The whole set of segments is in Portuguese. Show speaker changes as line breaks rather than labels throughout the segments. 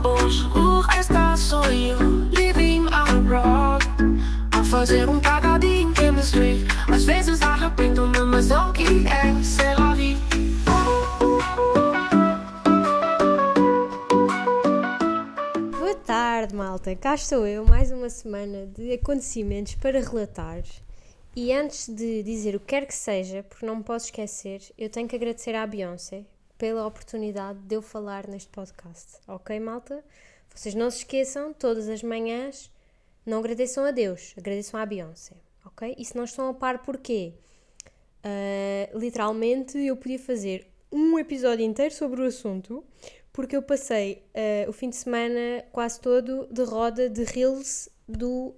hoje o resto sou eu. Living abroad, a fazer cada dia em chemistry. Às vezes arrependo-me, mas é o que é ser a vida.
Boa tarde, malta. Cá estou eu, mais uma semana de acontecimentos para relatar. E antes de dizer o que quer que seja, porque não me posso esquecer, eu tenho que agradecer à Beyoncé pela oportunidade de eu falar neste podcast. Ok, malta? Vocês não se esqueçam, todas as manhãs, não agradeçam a Deus, agradeçam à Beyoncé. Ok? E se não estão a par, porquê? Literalmente, eu podia fazer um episódio inteiro sobre o assunto, porque eu passei o fim de semana quase todo de roda de reels do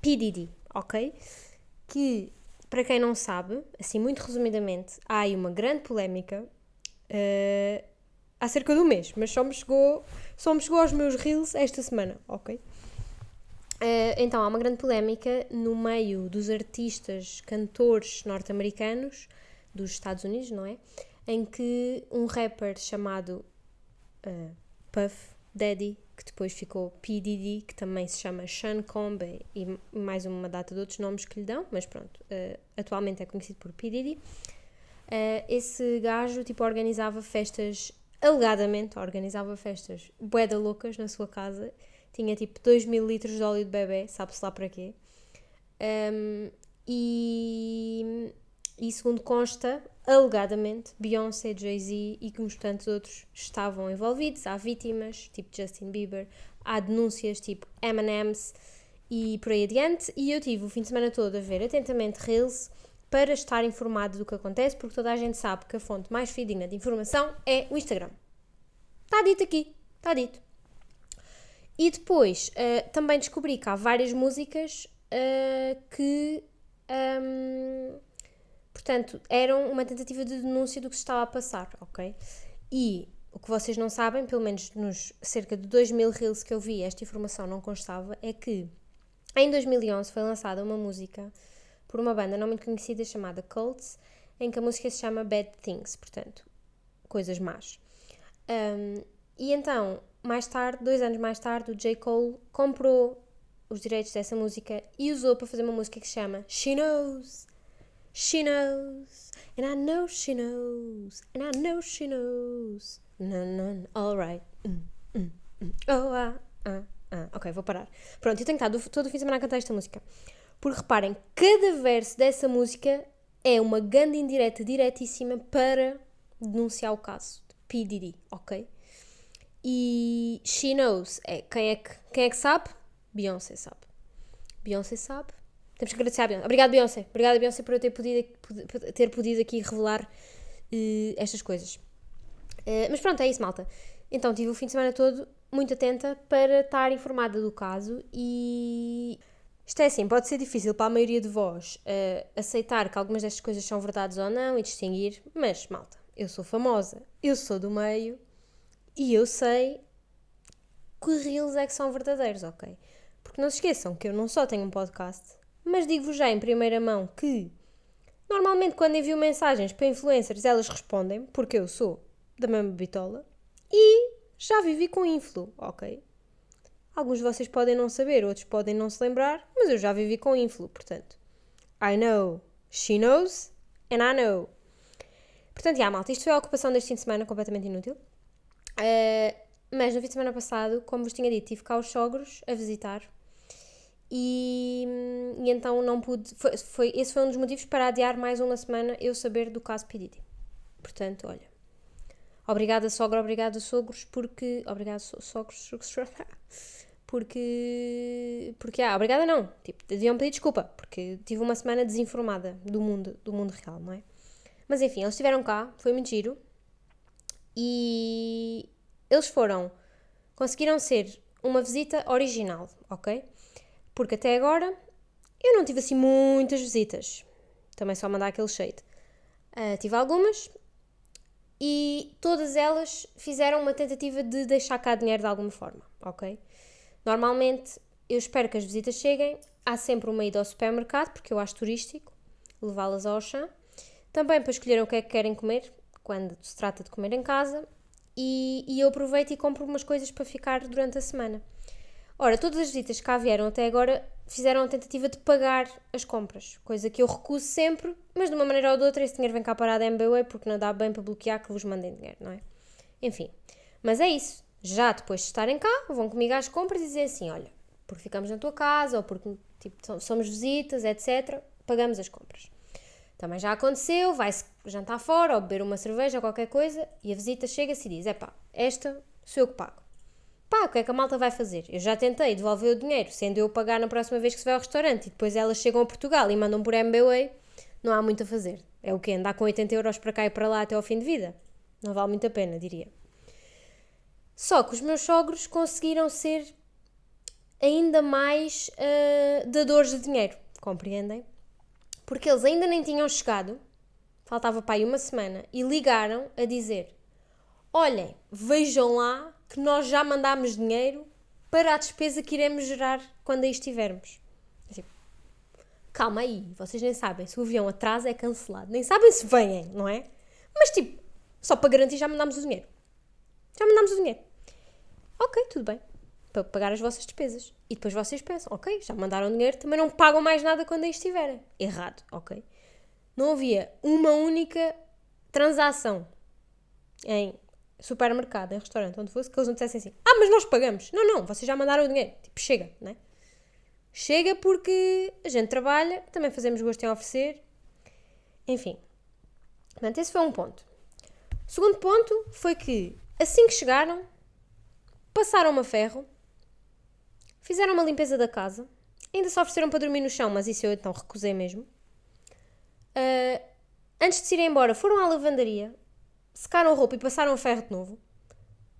P. Diddy, ok? Que, para quem não sabe, assim muito resumidamente, há aí uma grande polémica há cerca de um mês, mas só me chegou aos meus reels esta semana, ok? Então, há uma grande polémica no meio dos artistas, cantores norte-americanos, dos Estados Unidos, não é? Em que um rapper chamado Puff Daddy, que depois ficou P. Diddy, que também se chama Sean Combs e mais uma data de outros nomes que lhe dão, mas pronto, atualmente é conhecido por P. Diddy. Esse gajo, alegadamente organizava festas bué da loucas na sua casa, tinha tipo 2.000 litros de óleo de bebê, sabe-se lá para quê. E segundo consta, alegadamente, Beyoncé, Jay-Z e como tantos outros estavam envolvidos. Há vítimas, tipo Justin Bieber, há denúncias, tipo M&M's e por aí adiante. E eu tive o fim de semana todo a ver atentamente reels para estar informado do que acontece, porque toda a gente sabe que a fonte mais fidedigna de informação é o Instagram. Está dito aqui, está dito. E depois também descobri que há várias músicas que... portanto, eram uma tentativa de denúncia do que se estava a passar, ok? E o que vocês não sabem, pelo menos nos cerca de 2.000 reels que eu vi, esta informação não constava, é que em 2011 foi lançada uma música por uma banda não muito conhecida chamada Cults, em que a música se chama Bad Things, portanto, coisas más. E então, mais tarde, 2 anos mais tarde, o J. Cole comprou os direitos dessa música e usou para fazer uma música que se chama She Knows. She knows, and I know she knows, and I know she knows. No, alright. Ok, vou parar. Pronto, eu tenho estado todo o fim de semana a cantar esta música. Porque reparem, cada verso dessa música é uma grande indireta diretíssima para denunciar o caso de P. Diddy, ok? E She Knows, quem é que sabe? Beyoncé sabe. Beyoncé sabe. Temos que agradecer à Beyoncé. Obrigada, Beyoncé. Obrigada, Beyoncé, por eu ter podido aqui revelar estas coisas. Mas pronto, é isso, malta. Então, tive o fim de semana todo muito atenta para estar informada do caso e... Isto é assim, pode ser difícil para a maioria de vós aceitar que algumas destas coisas são verdades ou não e distinguir, mas, malta, eu sou famosa, eu sou do meio e eu sei que reels é que são verdadeiros, ok? Porque não se esqueçam que eu não só tenho um podcast, mas digo-vos já em primeira mão que normalmente quando envio mensagens para influencers elas respondem, porque eu sou da mesma bitola e já vivi com influ, ok? Alguns de vocês podem não saber, outros podem não se lembrar, mas eu já vivi com influ, portanto. I know, she knows, and I know. Portanto, malta, isto foi a ocupação deste fim de semana, completamente inútil. Mas no fim de semana passado, como vos tinha dito, tive cá os sogros a visitar. E então não pude... esse foi um dos motivos para adiar mais uma semana eu saber do caso P. Diddy. Portanto, olha. Obrigada, sogra, obrigada, sogros, porque... Obrigada, sogros... Porque obrigada não, tipo, deviam pedir desculpa, porque tive uma semana desinformada do mundo real, não é? Mas enfim, eles estiveram cá, foi muito giro, e eles conseguiram ser uma visita original, ok? Porque até agora eu não tive assim muitas visitas, também só mandar aquele shade. Tive algumas, e todas elas fizeram uma tentativa de deixar cá dinheiro de alguma forma, ok? Normalmente, eu espero que as visitas cheguem. Há sempre uma ida ao supermercado, porque eu acho turístico, levá-las ao Auchan. Também para escolher o que é que querem comer, quando se trata de comer em casa. e eu aproveito e compro umas coisas para ficar durante a semana. Ora, todas as visitas que cá vieram até agora fizeram a tentativa de pagar as compras, coisa que eu recuso sempre, mas de uma maneira ou de outra esse dinheiro vem cá parar da MBWay porque não dá bem para bloquear que vos mandem dinheiro, não é? Enfim, mas é isso. Já depois de estarem cá, vão comigo às compras e dizer assim, olha, porque ficamos na tua casa ou porque tipo, somos visitas, etc., pagamos as compras. Também já aconteceu, vai-se jantar fora ou beber uma cerveja ou qualquer coisa e a visita chega-se e diz, esta sou eu que pago. O que é que a malta vai fazer? Eu já tentei devolver o dinheiro, sendo eu pagar na próxima vez que se vai ao restaurante e depois elas chegam a Portugal e mandam por MBWay, não há muito a fazer. É o quê? Andar com 80€ para cá e para lá até ao fim de vida? Não vale muito a pena, diria. Só que os meus sogros conseguiram ser ainda mais dadores de dinheiro, compreendem? Porque eles ainda nem tinham chegado, faltava para aí uma semana, e ligaram a dizer, olhem, vejam lá que nós já mandámos dinheiro para a despesa que iremos gerar quando aí estivermos. Assim, calma aí, vocês nem sabem se o avião atrasa é cancelado, nem sabem se vêm, não é? Mas tipo, só para garantir já mandámos o dinheiro. Ok, tudo bem, para pagar as vossas despesas. E depois vocês pensam, ok, já mandaram dinheiro, também não pagam mais nada quando aí estiverem. Errado, ok? Não havia uma única transação em supermercado, em restaurante, onde fosse, que eles não dissessem assim, mas nós pagamos. Não, vocês já mandaram o dinheiro. Tipo, chega, não é? Chega porque a gente trabalha, também fazemos gosto em oferecer. Enfim. Portanto, esse foi um ponto. O segundo ponto foi que, assim que chegaram, passaram-me a ferro, fizeram uma limpeza da casa, ainda se ofereceram para dormir no chão, mas isso eu então recusei mesmo. Antes de se irem embora, foram à lavandaria, secaram a roupa e passaram a ferro de novo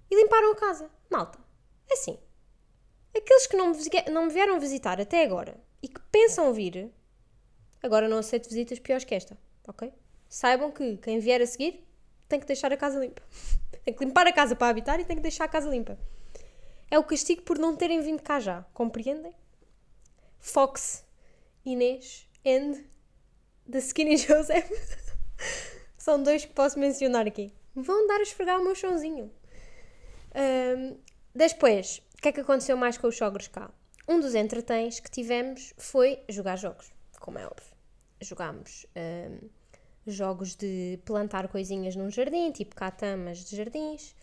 e limparam a casa. Malta, é assim, aqueles que não me vieram visitar até agora e que pensam vir, agora não aceito visitas piores que esta, ok? Saibam que quem vier a seguir tem que deixar a casa limpa. Tem que limpar a casa para habitar e tem que deixar a casa limpa. É o castigo por não terem vindo cá já, compreendem? Fox, Inês and the Skinny Joseph são dois que posso mencionar aqui. Vão dar a esfregar o meu chãozinho. Depois, o que é que aconteceu mais com os sogros cá? Um dos entretens que tivemos foi jogar jogos, como é óbvio. Jogámos jogos de plantar coisinhas num jardim, tipo catamas de jardins.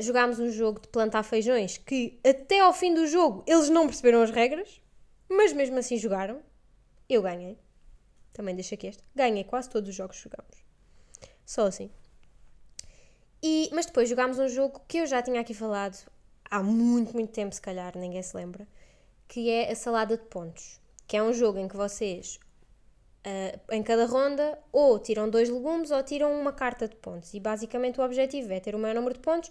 Jogámos um jogo de plantar feijões que até ao fim do jogo eles não perceberam as regras, mas mesmo assim jogaram. Eu ganhei. Também deixo aqui esta. Ganhei quase todos os jogos que jogámos. Só assim. Mas depois jogámos um jogo que eu já tinha aqui falado há muito, muito tempo, se calhar, ninguém se lembra, que é a salada de pontos. Que é um jogo em que vocês, em cada ronda, ou tiram 2 legumes ou tiram uma carta de pontos. E basicamente o objetivo é ter o maior número de pontos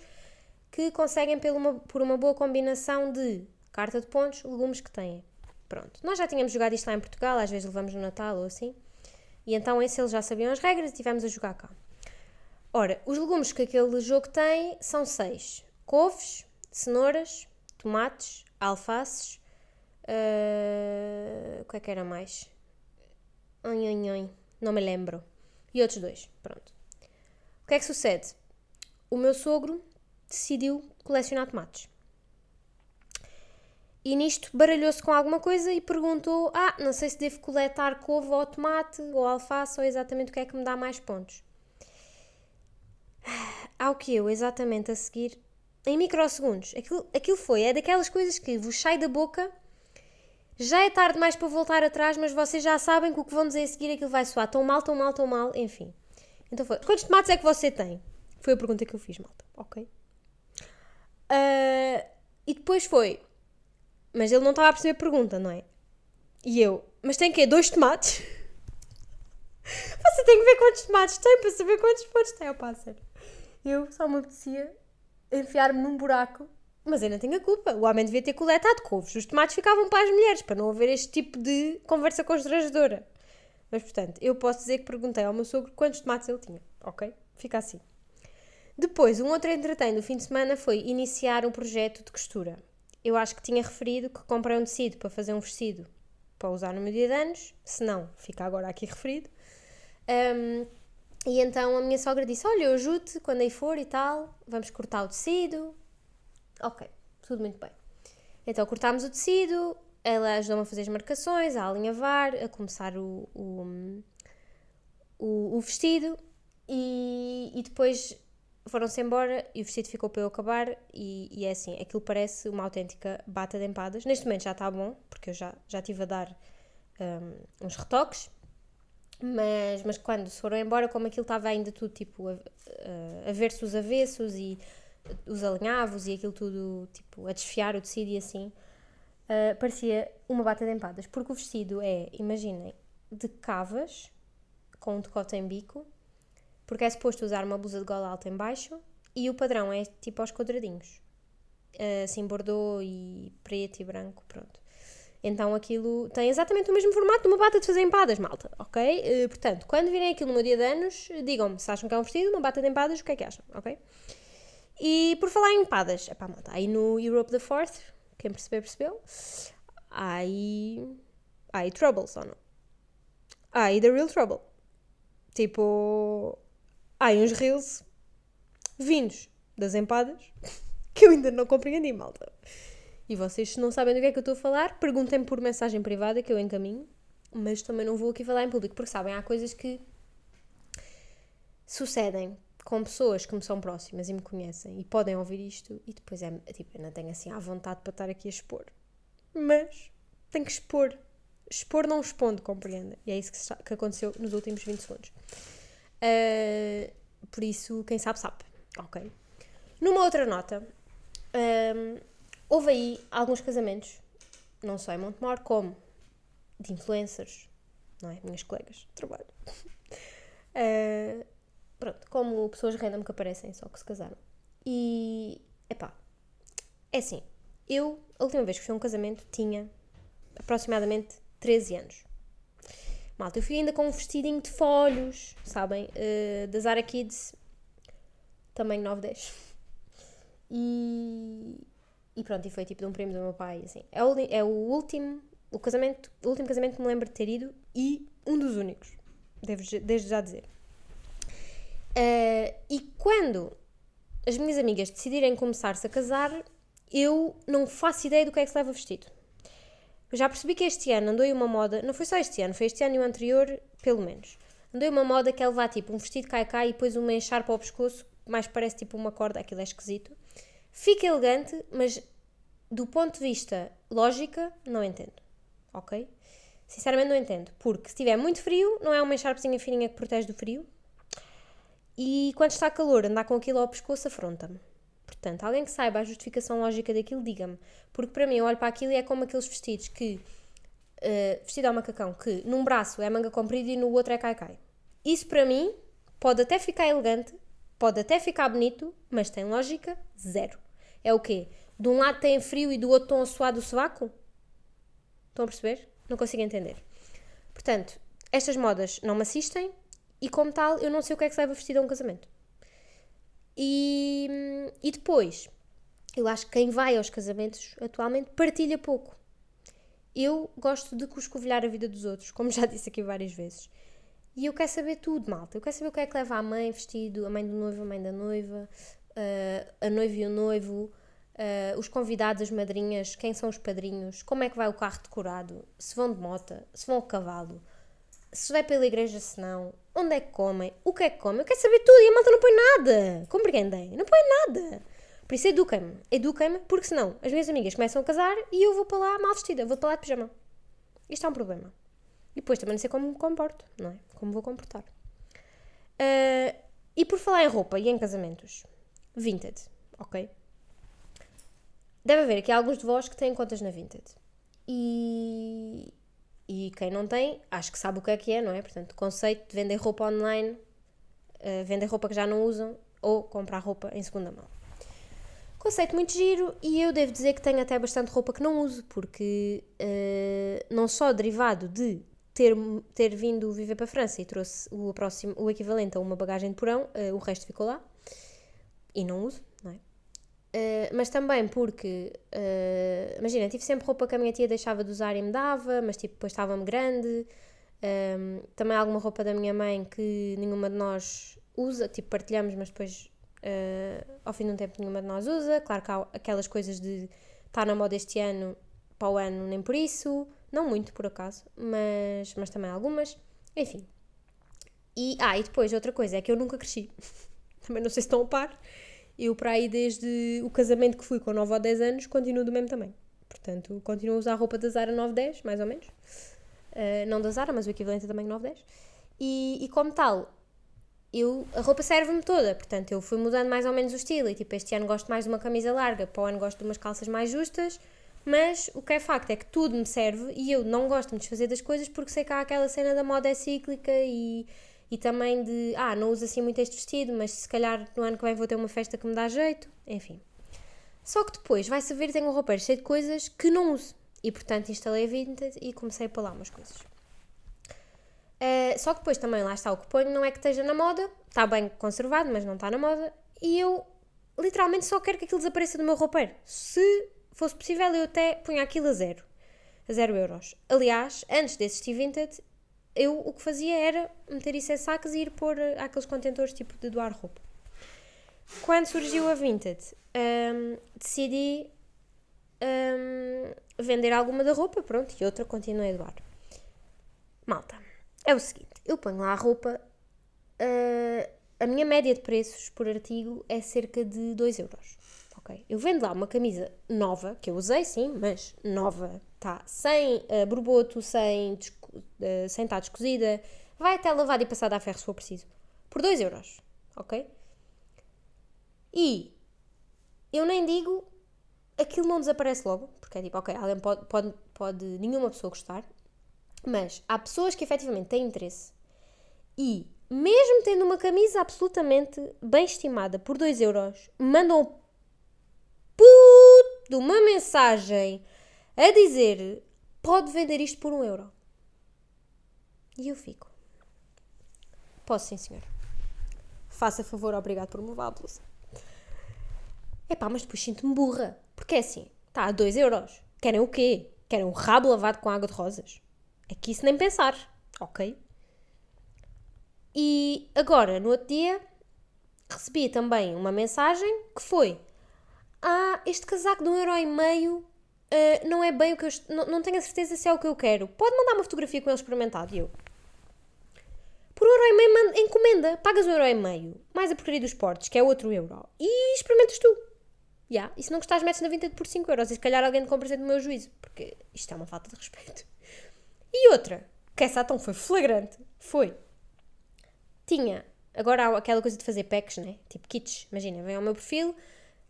que conseguem por uma boa combinação de carta de pontos, legumes que têm. Pronto. Nós já tínhamos jogado isto lá em Portugal, às vezes levamos no Natal ou assim. E então eles já sabiam as regras e estivemos a jogar cá. Ora, os legumes que aquele jogo tem são 6. Couves, cenouras, tomates, alfaces, o que é que era mais? Não me lembro. E outros 2, pronto. O que é que sucede? O meu sogro decidiu colecionar tomates. E nisto baralhou-se com alguma coisa e perguntou, não sei se devo coletar couve ou tomate ou alface ou exatamente o que é que me dá mais pontos. Ao que eu, exatamente a seguir, em microsegundos, aquilo é daquelas coisas que vos sai da boca, já é tarde demais para voltar atrás, mas vocês já sabem que o que vão dizer a seguir aquilo vai soar tão mal, enfim. Então foi, quantos tomates é que você tem? Foi a pergunta que eu fiz, malta, ok? E depois foi, mas ele não estava a perceber a pergunta, não é? E eu, mas tem quê? 2 tomates? Você tem que ver quantos tomates tem para saber quantos pontos tem, pássaro. Eu só me apetecia enfiar-me num buraco, mas eu não tenho a culpa. O homem devia ter coletado couves. Os tomates ficavam para as mulheres, para não haver este tipo de conversa constrangedora. Mas, portanto, eu posso dizer que perguntei ao meu sogro quantos tomates ele tinha, ok? Fica assim. Depois, um outro entretém do fim de semana foi iniciar um projeto de costura. Eu acho que tinha referido que comprei um tecido para fazer um vestido para usar no meu dia de anos. Se não, fica agora aqui referido. E então a minha sogra disse, olha, eu ajudo-te quando aí for e tal, vamos cortar o tecido. Ok, tudo muito bem. Então cortámos o tecido, ela ajudou-me a fazer as marcações, a alinhavar, a começar o vestido e depois foram-se embora e o vestido ficou para eu acabar e é assim, aquilo parece uma autêntica bata de empadas. Neste momento já está bom, porque eu já estive a dar uns retoques, mas quando se foram embora, como aquilo estava ainda tudo tipo a ver-se os avessos e os alinhavos e aquilo tudo tipo a desfiar o tecido e assim, parecia uma bata de empadas, porque o vestido é, imaginem, de cavas com um decote em bico, porque é suposto usar uma blusa de gola alta em baixo e o padrão é tipo aos quadradinhos, assim bordô e preto e branco, pronto. Então aquilo tem exatamente o mesmo formato de uma bata de fazer empadas, malta, ok? Portanto, quando virem aquilo no meu dia de anos, digam-me se acham que é um vestido, uma bata de empadas, o que é que acham, ok? E por falar em empadas, epá, malta, aí no Europe the Fourth, quem perceber, percebeu, há aí troubles, ou não? Há aí the real trouble. Tipo, há aí uns reels vindos das empadas que eu ainda não compreendi, malta. E vocês, se não sabem do que é que eu estou a falar, perguntem-me por mensagem privada que eu encaminho, mas também não vou aqui falar em público, porque sabem, há coisas que sucedem com pessoas que me são próximas e me conhecem e podem ouvir isto e depois tipo, eu não tenho assim à vontade para estar aqui a expor. Mas tenho que expor. Expor não expondo, compreendem? E é isso que aconteceu nos últimos 20 segundos. Por isso, quem sabe, sabe. Ok. Numa outra nota, houve aí alguns casamentos, não só em Montemor, como de influencers, não é? Minhas colegas de trabalho. Pronto, como pessoas random que aparecem, só que se casaram. E, epá, é assim, a última vez que fui a um casamento, tinha aproximadamente 13 anos. Malta, eu fui ainda com um vestidinho de folhos, sabem? Da Zara Kids, tamanho 9-10. E pronto, e foi tipo de um primo do meu pai, assim. É o último casamento que me lembro de ter ido e um dos únicos, devo desde já dizer. E quando as minhas amigas decidirem começar-se a casar, eu não faço ideia do que é que se leva vestido. Eu já percebi que este ano andou aí uma moda, não foi só este ano, foi este ano e o anterior, pelo menos. Andou aí uma moda que é levar tipo um vestido cai-cai e depois uma encharpa ao pescoço, que mais parece tipo uma corda, aquilo é esquisito. Fica elegante, mas do ponto de vista lógica, não entendo, ok? Sinceramente não entendo, porque se estiver muito frio, não é uma encharpezinha fininha que protege do frio, e quando está calor, andar com aquilo ao pescoço afronta-me. Portanto, alguém que saiba a justificação lógica daquilo, diga-me. Porque para mim, eu olho para aquilo e é como aqueles vestidos que... vestido ao macacão, que num braço é manga comprida e no outro é cai-cai. Isso para mim pode até ficar elegante, pode até ficar bonito, mas tem lógica zero. É o quê? De um lado tem frio e do outro estão a suar do sovaco? Estão a perceber? Não consigo entender. Portanto, estas modas não me assistem e como tal eu não sei o que é que se leva vestido a um casamento. E depois, eu acho que quem vai aos casamentos atualmente partilha pouco. Eu gosto de cuscovilhar a vida dos outros, como já disse aqui várias vezes. E eu quero saber tudo, malta. Eu quero saber o que é que leva a mãe vestido, a mãe do noivo, a mãe da noiva, a noiva e o noivo, os convidados, as madrinhas, quem são os padrinhos, como é que vai o carro decorado, se vão de mota, se vão a cavalo, se vai pela igreja, se não, onde é que comem, o que é que comem. Eu quero saber tudo e a malta não põe nada. Compreendem? Não põe nada. Por isso eduquem-me, porque senão as minhas amigas começam a casar e eu vou para lá mal vestida, vou para lá de pijama. Isto é um problema. E depois também não sei como me comporto, não é? Como vou comportar. E por falar em roupa e em casamentos, Vinted, ok? Deve haver aqui alguns de vós que têm contas na Vinted. E quem não tem, acho que sabe o que é, não é? Portanto, o conceito de vender roupa online, vender roupa que já não usam ou comprar roupa em segunda mão. Conceito muito giro e eu devo dizer que tenho até bastante roupa que não uso, porque não só derivado de ter vindo viver para a França e trouxe o equivalente a uma bagagem de porão, o resto ficou lá e não uso, não é? Mas também porque, imagina, tive sempre roupa que a minha tia deixava de usar e me dava, mas tipo, depois estava-me grande, Também há alguma roupa da minha mãe que nenhuma de nós usa, tipo partilhamos, mas depois ao fim de um tempo nenhuma de nós usa. Claro que há aquelas coisas de estar na moda este ano, para o ano nem por isso, não muito por acaso, mas também algumas, enfim. E depois outra coisa é que eu nunca cresci, também não sei se estão a par, eu para aí desde o casamento que fui com 9 ou 10 anos continuo do mesmo tamanho, portanto continuo a usar a roupa da Zara 9-10, mais ou menos. Não da Zara, mas o equivalente a tamanho 9-10. E como tal, a roupa serve-me toda, portanto eu fui mudando mais ou menos o estilo. E tipo, este ano gosto mais de uma camisa larga, para o ano gosto de umas calças mais justas. Mas o que é facto é que tudo me serve e eu não gosto de me desfazer das coisas porque sei que há aquela cena da moda é cíclica e também de, não uso assim muito este vestido, mas se calhar no ano que vem vou ter uma festa que me dá jeito, enfim. Só que depois, vai-se ver, tenho um roupeiro cheio de coisas que não uso. E portanto instalei a Vinted e comecei a pôr lá umas coisas. Só que depois também lá está o que ponho, não é que esteja na moda, está bem conservado, mas não está na moda. E eu literalmente só quero que aquilo desapareça do meu roupeiro. Se fosse possível eu até punha aquilo a 0 euros. Aliás, antes de existir Vinted, eu o que fazia era meter isso em sacos e ir pôr aqueles contentores tipo de doar roupa. Quando surgiu a Vinted, decidi vender alguma da roupa, pronto, e outra continuei a doar. Malta, é o seguinte, eu ponho lá a roupa, a minha média de preços por artigo é cerca de 2 euros. Okay. Eu vendo lá uma camisa nova, que eu usei sim, mas nova, tá, sem borboto, sem estar descosida, vai até lavada e passada a ferro se for preciso, por 2 euros, ok? E eu nem digo, aquilo não desaparece logo, porque é tipo, ok, alguém pode nenhuma pessoa gostar, mas há pessoas que efetivamente têm interesse e mesmo tendo uma camisa absolutamente bem estimada por 2 euros, mandam de uma mensagem a dizer pode vender isto por 1 euro. E eu fico. Posso sim, senhor. Faça favor, obrigado por me levar a blusa. Mas depois sinto-me burra. Porque é assim, está a 2 euros. Querem o quê? Querem um rabo lavado com água de rosas? É que isso nem pensar, ok? E agora, no outro dia, recebi também uma mensagem que foi este casaco de 1,5 € não é bem o que eu... Não tenho a certeza se é o que eu quero. Pode mandar uma fotografia com ele experimentado. E eu... Por 1,5 € encomenda. Pagas 1,5 € mais a porcaria dos portos, que é outro euro. E experimentas tu. E se não gostares, metes na Vinted por 5 euros. E se calhar alguém te compra do meu juízo. Porque isto é uma falta de respeito. E outra, que essa então foi flagrante, tinha... Agora há aquela coisa de fazer packs, né? Tipo kits. Imagina, vem ao meu perfil...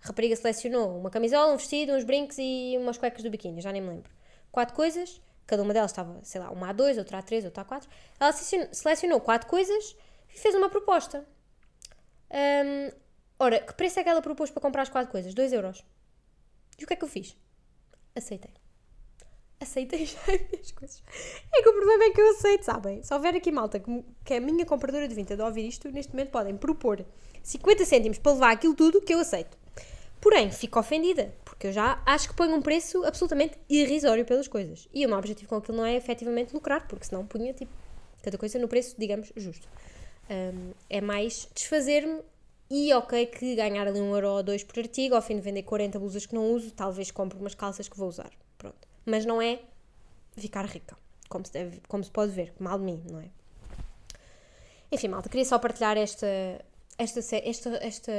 A rapariga selecionou uma camisola, um vestido, uns brincos e umas cuecas do biquíni, já nem me lembro. 4 coisas, cada uma delas estava, sei lá, uma A2, outra A3, outra A4. Ela selecionou 4 coisas e fez uma proposta. Ora, que preço é que ela propôs para comprar as 4 coisas? 2 euros. E o que é que eu fiz? Aceitei já as minhas coisas. É que o problema é que eu aceito, sabem? Se houver aqui malta que é a minha compradora de Vinted de ouvir isto, neste momento podem propor 50 cêntimos para levar aquilo tudo que eu aceito. Porém, fico ofendida, porque eu já acho que ponho um preço absolutamente irrisório pelas coisas. E o meu objetivo com aquilo não é efetivamente lucrar, porque senão punha, tipo, cada coisa no preço, digamos, justo. É mais desfazer-me e ok que ganhar ali 1 euro ou 2 por artigo, ao fim de vender 40 blusas que não uso, talvez compre umas calças que vou usar. Pronto. Mas não é ficar rica, como se pode ver, mal de mim, não é? Enfim, malta, queria só partilhar esta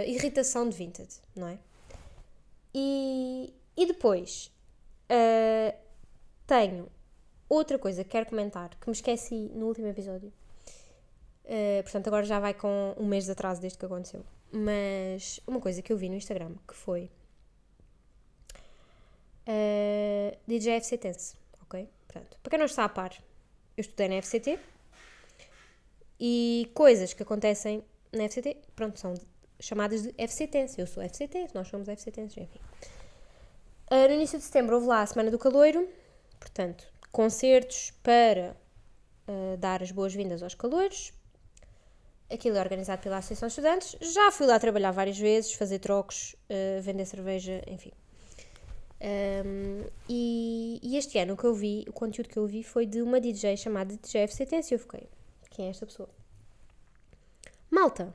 irritação de Vinted, não é? E depois tenho outra coisa que quero comentar, que me esqueci no último episódio. Portanto, agora já vai com um mês de atraso desde que aconteceu. Mas uma coisa que eu vi no Instagram, que foi DJ FCTense, ok? Portanto, para quem não está a par, eu estudei na FCT e coisas que acontecem na FCT, pronto, são chamadas de FCTense. Eu sou FCT, nós somos FCTenses, enfim. No início de setembro houve lá a Semana do Caloiro, portanto, concertos para dar as boas-vindas aos caloiros. Aquilo é organizado pela Associação de Estudantes. Já fui lá trabalhar várias vezes, fazer trocos, vender cerveja, enfim. E este ano o conteúdo que eu vi foi de uma DJ chamada DJ FCT, e eu fiquei, quem é esta pessoa? Malta,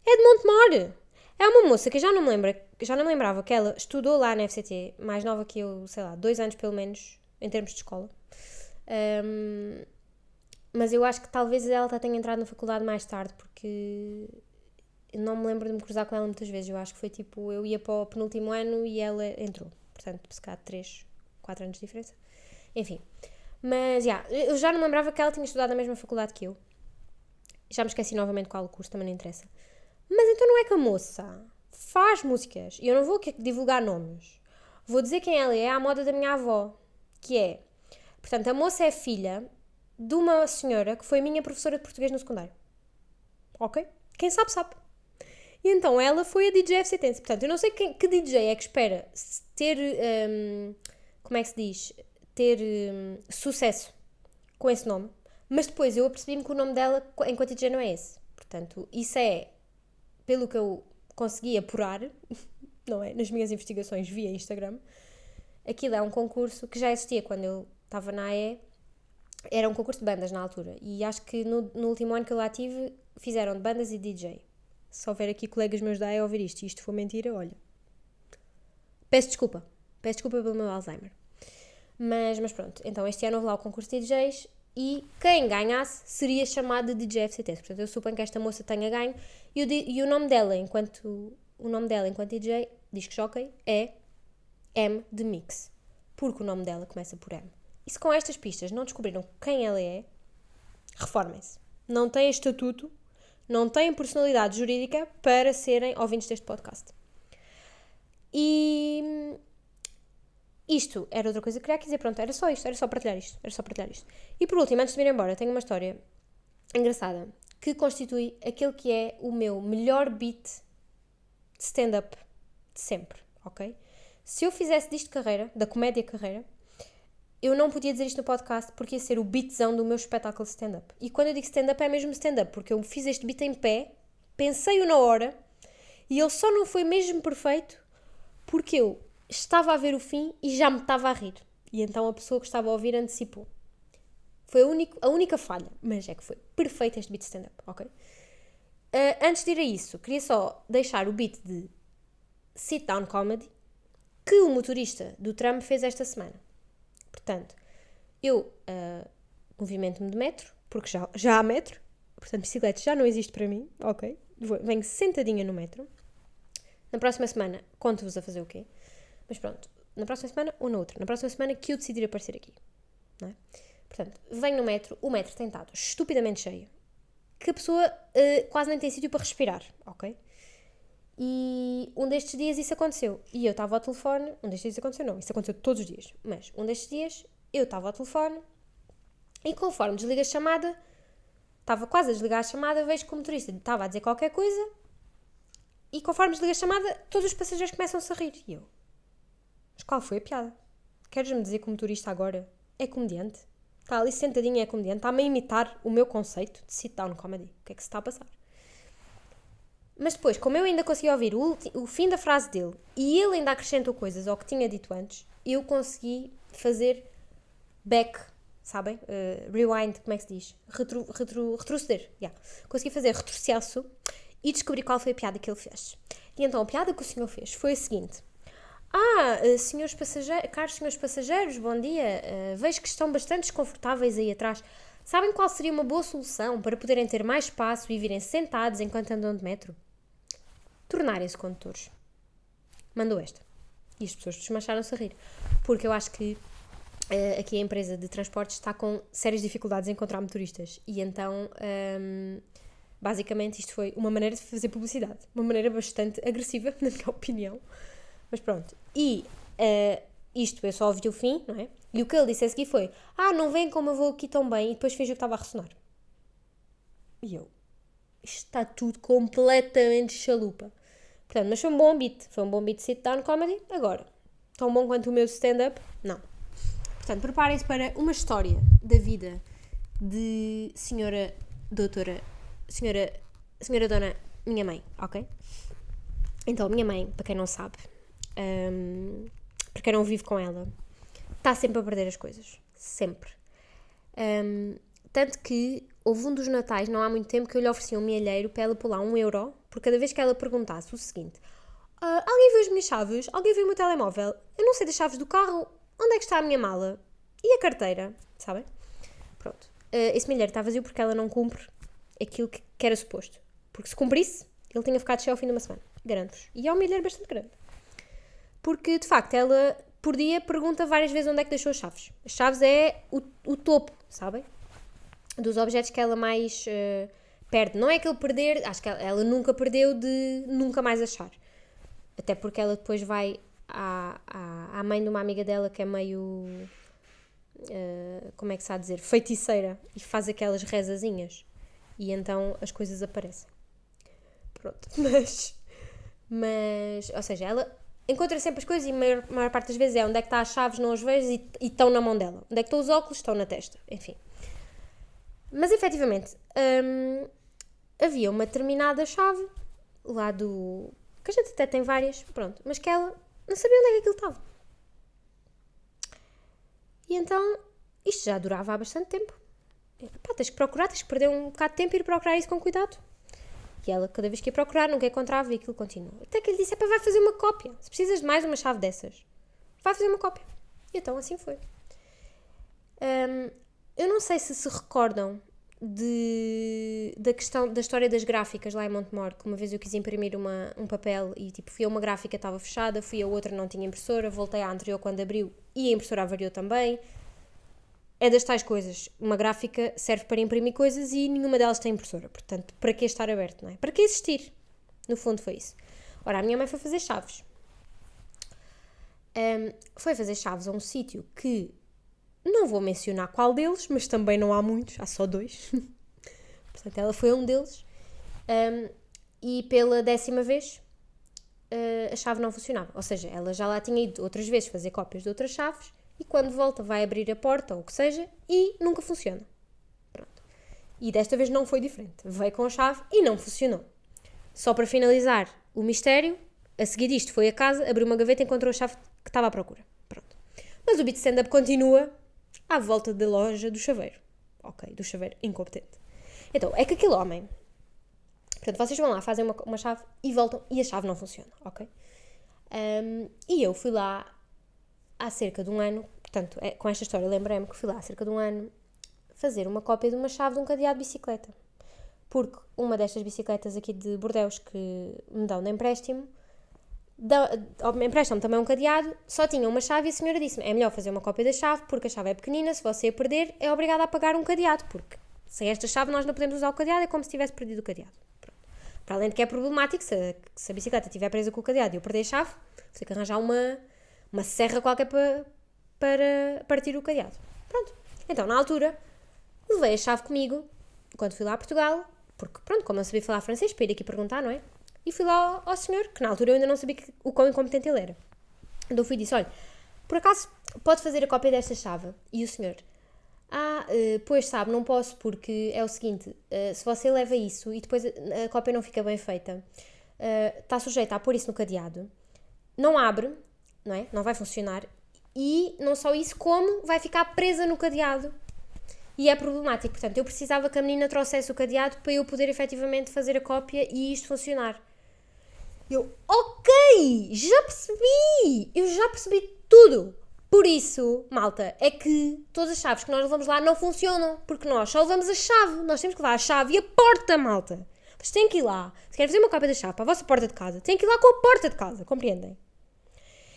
é de Montemor! É uma moça que eu já não me lembrava que ela estudou lá na FCT, mais nova que eu, sei lá, 2 anos pelo menos, em termos de escola. Mas eu acho que talvez ela tenha entrado na faculdade mais tarde, porque eu não me lembro de me cruzar com ela muitas vezes. Eu acho que foi tipo, eu ia para o penúltimo ano e ela entrou. Portanto, se calhar 3, 4 anos de diferença. Enfim. Mas, eu já não me lembrava que ela tinha estudado na mesma faculdade que eu. Já me esqueci novamente qual o curso, também não interessa. Mas então não é que a moça faz músicas, e eu não vou aqui divulgar nomes. Vou dizer quem ela é à moda da minha avó, que é... Portanto, a moça é filha de uma senhora que foi minha professora de português no secundário. Ok? Quem sabe, sabe. E então ela foi a DJ FCT. Portanto, eu não sei que DJ é que espera ter... como é que se diz? Ter sucesso com esse nome. Mas depois eu apercebi-me que o nome dela enquanto DJ não é esse. Portanto, isso é... Pelo que eu consegui apurar, não é? Nas minhas investigações via Instagram, aquilo é um concurso que já existia quando eu estava na AE. Era um concurso de bandas na altura. E acho que no último ano que eu lá tive, fizeram de bandas e DJ. Se houver aqui colegas meus da AE a ouvir isto e isto for mentira, olha. Peço desculpa pelo meu Alzheimer. Mas pronto. Então este ano houve lá o concurso de DJs. E quem ganhasse seria chamado de DJ FCT. Portanto, eu suponho que esta moça tenha ganho. E o nome dela, enquanto DJ, disc jockey, é M de Mix. Porque o nome dela começa por M. E se com estas pistas não descobriram quem ela é, reformem-se. Não têm estatuto, não têm personalidade jurídica para serem ouvintes deste podcast. E... isto era outra coisa que queria dizer, pronto, era só partilhar isto. E por último, antes de me ir embora, tenho uma história engraçada que constitui aquele que é o meu melhor beat de stand-up de sempre, ok? Se eu fizesse disto carreira, da comédia carreira, eu não podia dizer isto no podcast porque ia ser o beatzão do meu espetáculo de stand-up. E quando eu digo stand-up é mesmo stand-up, porque eu fiz este beat em pé, pensei-o na hora, e ele só não foi mesmo perfeito porque eu estava a ver o fim e já me estava a rir. E então a pessoa que estava a ouvir antecipou. Foi a única falha, mas é que foi perfeito este beat de stand-up, ok? Antes de ir a isso, queria só deixar o beat de sit-down comedy que o motorista do tram fez esta semana. Portanto, eu movimento-me de metro, porque já há metro, portanto, bicicleta já não existe para mim, ok? Venho sentadinha no metro. Na próxima semana, conto-vos a fazer o quê? Mas pronto, na próxima semana ou na outra. Na próxima semana que eu decidir aparecer aqui. Não é? Portanto, venho no metro, o metro tem estado estupidamente cheio, que a pessoa quase nem tem sítio para respirar, ok? E um destes dias isso aconteceu. E eu estava ao telefone, isso aconteceu todos os dias. Mas um destes dias eu estava ao telefone e conforme desliga a chamada, estava quase a desligar a chamada, vejo que o motorista estava a dizer qualquer coisa e conforme desliga a chamada, todos os passageiros começam-se a rir. E eu... Mas qual foi a piada? Queres-me dizer que o motorista agora é comediante? Está ali sentadinho e é comediante? Está-me a imitar o meu conceito de sit-down comedy. O que é que se está a passar? Mas depois, como eu ainda consegui ouvir o fim da frase dele e ele ainda acrescentou coisas ao que tinha dito antes, eu consegui fazer back, sabem? Rewind, como é que se diz? Retroceder. Yeah. Consegui fazer retrocesso e descobri qual foi a piada que ele fez. E então a piada que o senhor fez foi a seguinte... caros senhores passageiros, bom dia. Vejo que estão bastante desconfortáveis aí atrás. Sabem qual seria uma boa solução para poderem ter mais espaço e virem sentados enquanto andam de metro? Tornarem-se condutores. Mandou esta. E as pessoas desmancharam-se a rir. Porque eu acho que aqui a empresa de transportes está com sérias dificuldades em encontrar motoristas. E então, basicamente, isto foi uma maneira de fazer publicidade. Uma maneira bastante agressiva, na minha opinião. Mas pronto, e isto eu só ouvi o fim, não é? E o que ele disse a seguir foi, não vem como eu vou aqui tão bem, e depois fingiu que estava a ressonar. E eu, isto está tudo completamente chalupa. Portanto, mas foi um bom beat de sit-down comedy, agora, tão bom quanto o meu stand-up, não. Portanto, preparem-se para uma história da vida de senhora dona, minha mãe, ok? Então, minha mãe, para quem não sabe, quem não vive com ela, está sempre a perder as coisas. Sempre. Tanto que houve um dos natais, não há muito tempo, que eu lhe ofereci um milheiro para ela pôr lá 1€, por cada vez que ela perguntasse o seguinte: alguém viu as minhas chaves? Alguém viu o meu telemóvel? Eu não sei das chaves do carro. Onde é que está a minha mala? E a carteira? Sabem? Pronto. Esse milheiro está vazio porque ela não cumpre aquilo que era suposto. Porque se cumprisse, ele tinha ficado cheio ao fim de uma semana. Garanto-vos. E é um milheiro bastante grande. Porque, de facto, ela, por dia, pergunta várias vezes onde é que deixou as chaves. As chaves é o topo, sabem? Dos objetos que ela mais perde. Não é aquele perder, acho que ela nunca perdeu de nunca mais achar. Até porque ela depois vai à mãe de uma amiga dela que é meio, como é que se há a dizer, feiticeira, e faz aquelas rezazinhas. E então as coisas aparecem. Pronto. Mas ou seja, ela encontra sempre as coisas e a maior parte das vezes é onde é que está as chaves, não as vejo e estão na mão dela. Onde é que estão os óculos, estão na testa. Enfim. Mas efetivamente, havia uma determinada chave lá do... que a gente até tem várias, pronto, mas que ela não sabia onde é que aquilo estava. E então, isto já durava há bastante tempo. Pá, tens que procurar, tens que perder um bocado de tempo e ir procurar isso com cuidado. E ela, cada vez que ia procurar, nunca encontrava e aquilo continua. Até que ele disse: vai fazer uma cópia. Se precisas de mais uma chave dessas, vai fazer uma cópia. E então assim foi. Eu não sei se recordam da questão da história das gráficas lá em Montemor, que uma vez eu quis imprimir um papel e tipo, fui a uma gráfica, estava fechada, fui a outra, não tinha impressora, voltei à anterior quando abriu e a impressora avariou também. É das tais coisas. Uma gráfica serve para imprimir coisas e nenhuma delas tem impressora. Portanto, para que estar aberto, não é? Para que existir? No fundo foi isso. Ora, a minha mãe foi fazer chaves. Foi fazer chaves a um sítio que não vou mencionar qual deles, mas também não há muitos, há só 2. Portanto, ela foi a um deles. E pela 10ª vez a chave não funcionava. Ou seja, ela já lá tinha ido outras vezes fazer cópias de outras chaves e quando volta vai abrir a porta ou o que seja e nunca funciona. Pronto. E desta vez não foi diferente. Veio com a chave e não funcionou. Só para finalizar o mistério, a seguir disto foi a casa, abriu uma gaveta e encontrou a chave que estava à procura. Pronto. Mas o beat stand-up continua à volta da loja do chaveiro. Ok, do chaveiro incompetente. Então, é que aquele homem... Portanto, vocês vão lá, fazem uma chave e voltam e a chave não funciona, ok? E eu fui lá há cerca de um ano, portanto, com esta história lembrei-me que fui lá há cerca de um ano fazer uma cópia de uma chave de um cadeado de bicicleta. Porque uma destas bicicletas aqui de Bordeus que me dão de empréstimo, emprestam-me também um cadeado, só tinha uma chave e a senhora disse-me: é melhor fazer uma cópia da chave porque a chave é pequenina, se você a perder é obrigada a pagar um cadeado, porque sem esta chave nós não podemos usar o cadeado, é como se tivesse perdido o cadeado. Pronto. Para além de que é problemático, se a bicicleta estiver presa com o cadeado e eu perder a chave, vou ter que arranjar uma serra qualquer para partir o cadeado. Pronto. Então, na altura, levei a chave comigo, quando fui lá a Portugal, porque, pronto, como eu sabia falar francês, para ir aqui perguntar, não é? E fui lá ao senhor, que na altura eu ainda não sabia o quão incompetente ele era. Então fui e disse: olha, por acaso pode fazer a cópia desta chave? E o senhor: pois sabe, não posso porque é o seguinte, se você leva isso e depois a cópia não fica bem feita, está sujeita a pôr isso no cadeado, não abre, não é? Não vai funcionar e não só isso, como vai ficar presa no cadeado e é problemático. Portanto, eu precisava que a menina trouxesse o cadeado para eu poder efetivamente fazer a cópia e isto funcionar. Eu, ok, eu já percebi tudo. Por isso, malta, é que todas as chaves que nós levamos lá não funcionam, porque nós só levamos a chave, nós temos que levar a chave e a porta, malta. Vocês têm que ir lá, se querem fazer uma cópia da chave para a vossa porta de casa, têm que ir lá com a porta de casa, compreendem?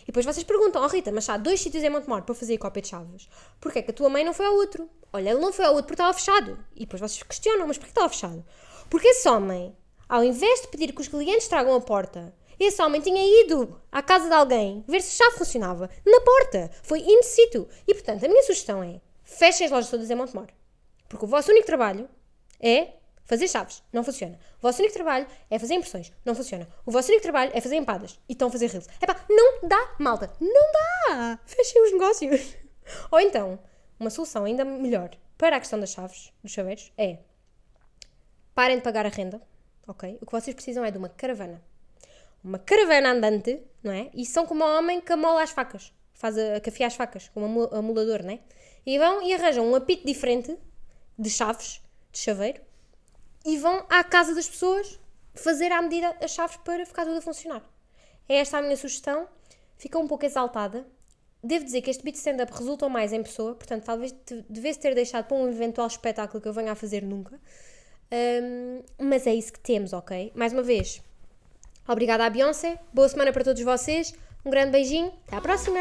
E depois vocês perguntam: Rita, mas há 2 sítios em Montemor para fazer a cópia de chaves, porquê é que a tua mãe não foi ao outro? Olha, ele não foi ao outro porque estava fechado. E depois vocês questionam: mas porquê estava fechado? Porque esse homem, ao invés de pedir que os clientes tragam a porta, esse homem tinha ido à casa de alguém ver se a chave funcionava na porta. Foi in situ. E, portanto, a minha sugestão é: fechem as lojas todas em Montemor. Porque o vosso único trabalho é fazer chaves. Não funciona. O vosso único trabalho é fazer impressões. Não funciona. O vosso único trabalho é fazer empadas. E estão a fazer reels. Não dá, malta. Não dá. Fechem os negócios. Ou então, uma solução ainda melhor para a questão das chaves, dos chaveiros, é: parem de pagar a renda. Ok? O que vocês precisam é de uma caravana. Uma caravana andante, não é? E são como o homem que amola as facas. que afia as facas, como amolador, né? E vão e arranjam um apito diferente de chaves, de chaveiro, e vão à casa das pessoas fazer à medida as chaves para ficar tudo a funcionar. É esta a minha sugestão. Fica um pouco exaltada. Devo dizer que este beat stand-up resultou mais em pessoa, portanto talvez devesse ter deixado para um eventual espetáculo que eu venha a fazer nunca. Mas é isso que temos, ok? Mais uma vez, obrigada à Beyoncé, boa semana para todos vocês, um grande beijinho, até à próxima!